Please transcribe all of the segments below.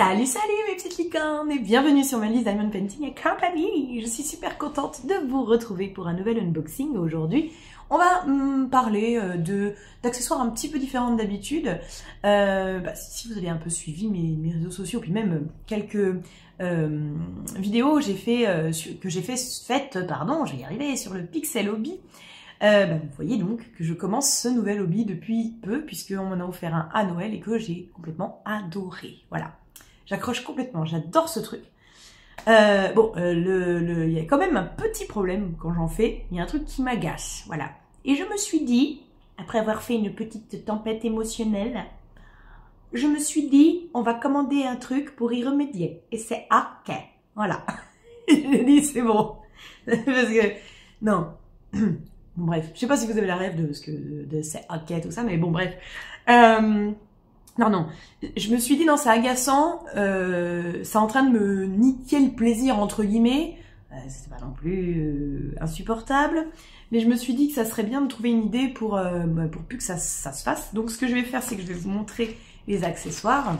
Salut, salut mes petites licornes et bienvenue sur ma liste Diamond Painting et Company. Je suis super contente de vous retrouver pour un nouvel unboxing. Aujourd'hui, on va parler d'accessoires un petit peu différents d'habitude. Si vous avez un peu suivi mes réseaux sociaux, puis même quelques vidéos que j'ai faites, je vais y arriver, sur le Pixel Hobby. Vous voyez donc que je commence ce nouvel hobby depuis peu, puisqu'on m'en a offert un à Noël et que j'ai complètement adoré. Voilà, j'accroche complètement, j'adore ce truc. Il y a quand même un petit problème quand j'en fais, il y a un truc qui m'agace, voilà. Et je me suis dit, après avoir fait une petite tempête émotionnelle, je me suis dit, on va commander un truc pour y remédier. Et c'est OK, voilà. J'ai dit, c'est bon. Parce que, non. Bon, bref, je sais pas si vous avez la rêve de ce que de c'est OK, tout ça, mais bon, bref. Non, je me suis dit, non, c'est agaçant, c'est en train de me niquer le plaisir, entre guillemets, c'est pas non plus insupportable, mais je me suis dit que ça serait bien de trouver une idée pour plus que ça se fasse. Donc ce que je vais faire, c'est que je vais vous montrer les accessoires,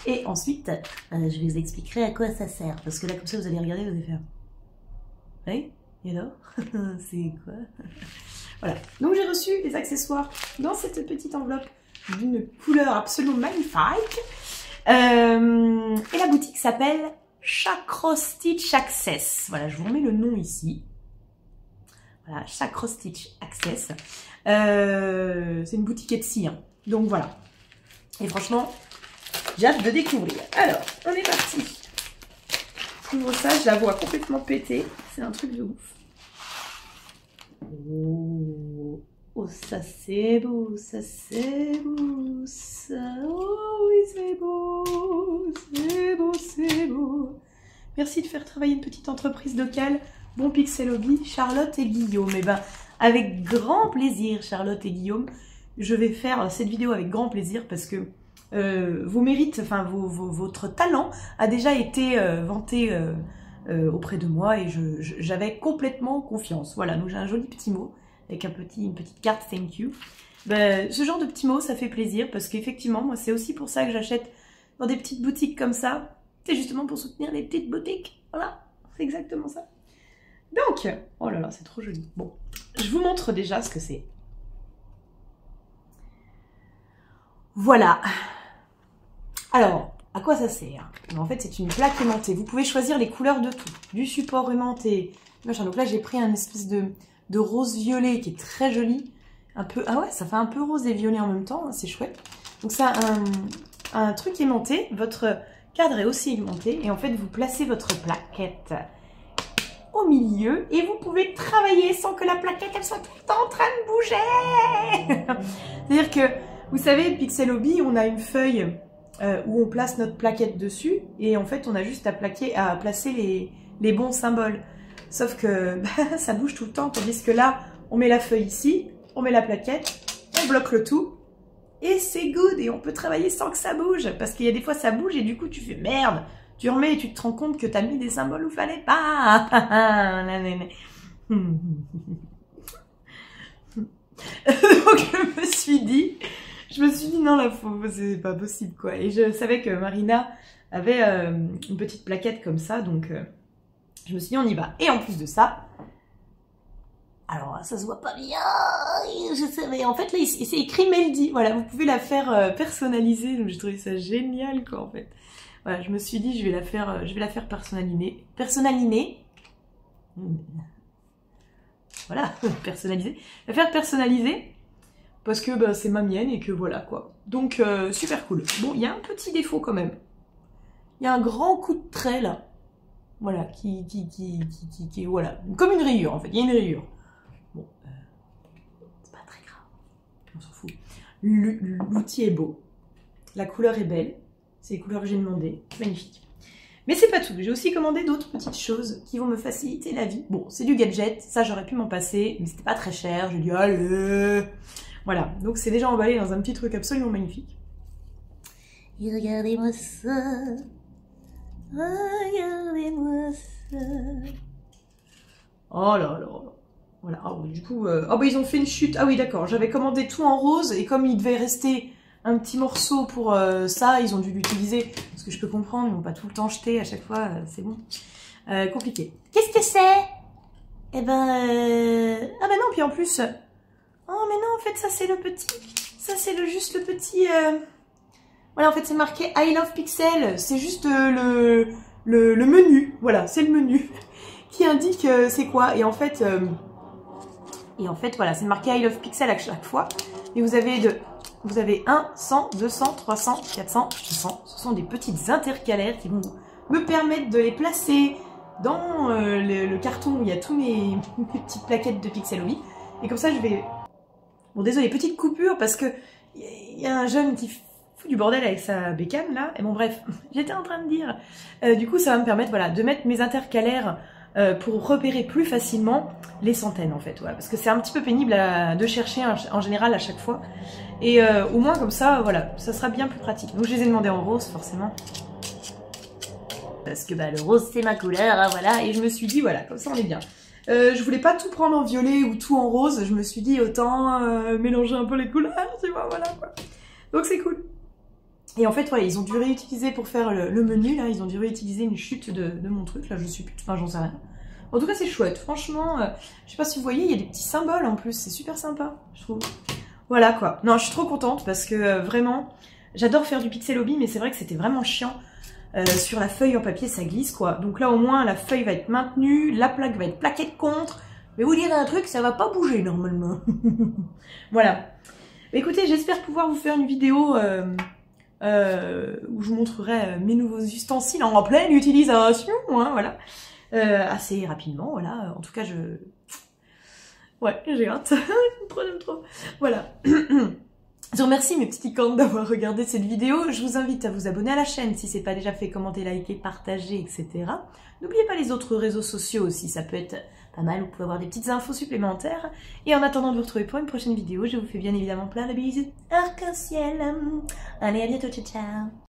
et ensuite, je vous expliquerai à quoi ça sert, parce que là, comme ça, vous allez regarder, vous allez faire... Oui, et alors c'est quoi? Voilà, donc j'ai reçu les accessoires dans cette petite enveloppe d'une couleur absolument magnifique. Et la boutique s'appelle Chacrostitch Access. Voilà, je vous remets le nom ici. Voilà, Chacrostitch Access. C'est une boutique Etsy, hein. Donc voilà. Et franchement, j'ai hâte de découvrir. Alors, on est parti. J'ouvre ça, je la vois complètement pétée. C'est un truc de ouf. Oh, ça c'est beau, ça c'est beau, ça, oh oui c'est beau, c'est beau, c'est beau. Merci de faire travailler une petite entreprise locale, bon Pixel Hobby, Charlotte et Guillaume. Et avec grand plaisir, Charlotte et Guillaume, je vais faire cette vidéo avec grand plaisir parce que vos mérites, enfin votre talent a déjà été vanté auprès de moi et j'avais complètement confiance. Voilà, donc j'ai un joli petit mot avec une petite carte thank you. Ce genre de petits mots, ça fait plaisir parce qu'effectivement, moi, c'est aussi pour ça que j'achète dans des petites boutiques comme ça. C'est justement pour soutenir les petites boutiques. Voilà, c'est exactement ça. Donc, oh là là, c'est trop joli. Bon, je vous montre déjà ce que c'est. Voilà. Alors, à quoi ça sert? En fait, c'est une plaque aimantée. Vous pouvez choisir les couleurs de tout. Du support aimanté. Machin. Donc là, j'ai pris un espèce de rose violet qui est très joli. Un peu, ah ouais, ça fait un peu rose et violet en même temps. Hein, c'est chouette. Donc ça, un truc aimanté. Votre cadre est aussi aimanté. Et en fait, vous placez votre plaquette au milieu. Et vous pouvez travailler sans que la plaquette, elle soit tout le temps en train de bouger. C'est-à-dire que, vous savez, Pixel Hobby, on a une feuille... où on place notre plaquette dessus et en fait on a juste à placer les bons symboles. Sauf que ça bouge tout le temps, tandis que là on met la feuille ici, on met la plaquette, on bloque le tout et c'est good et on peut travailler sans que ça bouge parce qu'il y a des fois ça bouge et du coup tu fais merde, tu remets et tu te rends compte que tu as mis des symboles où il fallait pas. Donc je me suis dit non, là, c'est pas possible, quoi. Et je savais que Marina avait une petite plaquette comme ça, donc je me suis dit, on y va. Et en plus de ça, alors ça se voit pas bien, je sais, mais en fait, là, c'est écrit Meldy. Voilà, vous pouvez la faire personnaliser, donc j'ai trouvé ça génial, quoi, en fait. Voilà, je me suis dit, je vais la faire personnaliser. Voilà, personnaliser. La faire personnaliser. Parce que c'est ma mienne et que voilà quoi. Donc super cool. Bon, il y a un petit défaut quand même. Il y a un grand coup de trait là. Voilà, qui voilà. Comme une rayure en fait. Il y a une rayure. Bon, c'est pas très grave. On s'en fout. L'outil est beau. La couleur est belle. C'est les couleurs que j'ai demandées. Magnifique. Mais c'est pas tout. J'ai aussi commandé d'autres petites choses qui vont me faciliter la vie. Bon, c'est du gadget. Ça, j'aurais pu m'en passer. Mais c'était pas très cher. J'ai dit, allez. Voilà, donc c'est déjà emballé dans un petit truc absolument magnifique. Et regardez-moi ça. Regardez-moi ça. Oh là là. Voilà, du coup... ils ont fait une chute. Ah oui, d'accord, j'avais commandé tout en rose et comme il devait rester un petit morceau pour ça, ils ont dû l'utiliser, parce que je peux comprendre, ils vont pas tout le temps jeter à chaque fois, c'est bon. Compliqué. Qu'est-ce que c'est? Eh ben... Ah bah non, puis en plus... Oh mais non, en fait ça c'est le petit... Ça c'est juste le petit... Voilà, en fait c'est marqué I Love Pixel, c'est juste le menu, voilà, c'est le menu qui indique c'est quoi. Et en fait, voilà, c'est marqué I Love Pixel à chaque fois. Et vous avez 1, 100, 200, 300, 400, 500. Ce sont des petites intercalaires qui vont me permettre de les placer dans le carton où il y a tous mes petites plaquettes de Pixel Hobby. Et comme ça, je vais... Bon, désolé, petite coupure parce que il y a un jeune qui fout du bordel avec sa bécane, là. Et bon, bref, j'étais en train de dire... du coup, ça va me permettre, voilà, de mettre mes intercalaires pour repérer plus facilement les centaines, en fait. Voilà, parce que c'est un petit peu pénible de chercher en général à chaque fois. Et au moins, comme ça, voilà, ça sera bien plus pratique. Donc, je les ai demandés en rose, forcément. Parce que bah, le rose, c'est ma couleur, hein, voilà. Et je me suis dit, voilà, comme ça, on est bien. Je voulais pas tout prendre en violet ou tout en rose. Je me suis dit, autant mélanger un peu les couleurs, tu vois, voilà, quoi. Donc, c'est cool. Et en fait, ouais, ils ont dû réutiliser pour faire le menu, là, ils ont dû réutiliser une chute de mon truc, là, je suis plus... Enfin, j'en sais rien. En tout cas, c'est chouette. Franchement, je sais pas si vous voyez, il y a des petits symboles en plus, c'est super sympa, je trouve. Voilà, quoi. Non, je suis trop contente parce que vraiment, j'adore faire du Pixel Hobby, mais c'est vrai que c'était vraiment chiant. Sur la feuille en papier, ça glisse, quoi. Donc là, au moins, la feuille va être maintenue, la plaque va être plaquée de contre. Mais vous dire un truc, ça va pas bouger, normalement. Voilà. Écoutez, j'espère pouvoir vous faire une vidéo... où je vous montrerai mes nouveaux ustensiles en pleine utilisation, hein, voilà, assez rapidement, voilà, en tout cas, ouais, j'ai hâte, j'aime trop, voilà. Je vous remercie mes petits icônes d'avoir regardé cette vidéo, je vous invite à vous abonner à la chaîne si ce n'est pas déjà fait, commenter, liker, partager, etc. N'oubliez pas les autres réseaux sociaux aussi, ça peut être pas mal, vous pouvez avoir des petites infos supplémentaires. Et en attendant de vous retrouver pour une prochaine vidéo, je vous fais bien évidemment plein de bisous arc-en-ciel. Allez, à bientôt, ciao ciao.